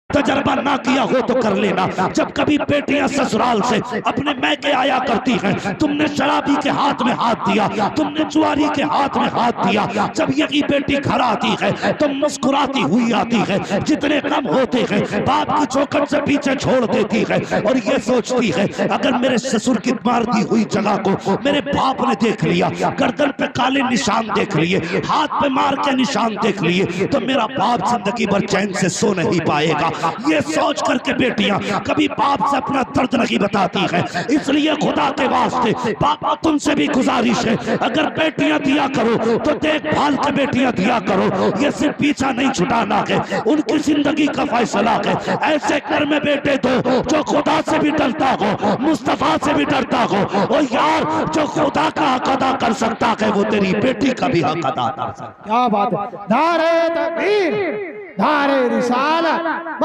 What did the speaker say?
तजर्बा ना किया हो तो कर लेना। जब कभी बेटियां ससुराल से अपने मैके आया करती हैं, तुमने शराबी के हाथ में हाथ दिया, तुमने जुआरी के हाथ में हाथ दिया। जब यही बेटी घर आती है तो मुस्कुराती हुई आती है, जितने कम होते हैं बाप की चौखट से पीछे छोड़ देती है और ये सोचती है अगर मेरे ससुर की मार दी हुई जगह को मेरे बाप ने देख लिया, गर्दन पे काले निशान देख लिए, हाथ पे मार के निशान देख लिए, तो मेरा बाप जिंदगी भर चैन से सो नहीं पाएगा। ये सोच करके बेटियां कभी बाप से अपना दर्द नहीं बताती हैं। इसलिए खुदा के वास्ते पापा तुमसे भी गुजारिश है, अगर बेटियां दिया करो तो देखभाल के बेटियां दिया करो। ये सिर्फ पीछा नहीं छुटाना है, उनकी जिंदगी का फैसला है। ऐसे घर में बेटे दो जो खुदा से भी डरता हो, मुस्तफा से भी डरता हो। और यार जो खुदा का हक अदा कर सकता है वो तेरी बेटी का भी हक अदा कर सकता है। क्या बात है। धारे तकबीर, धारे रिसालत।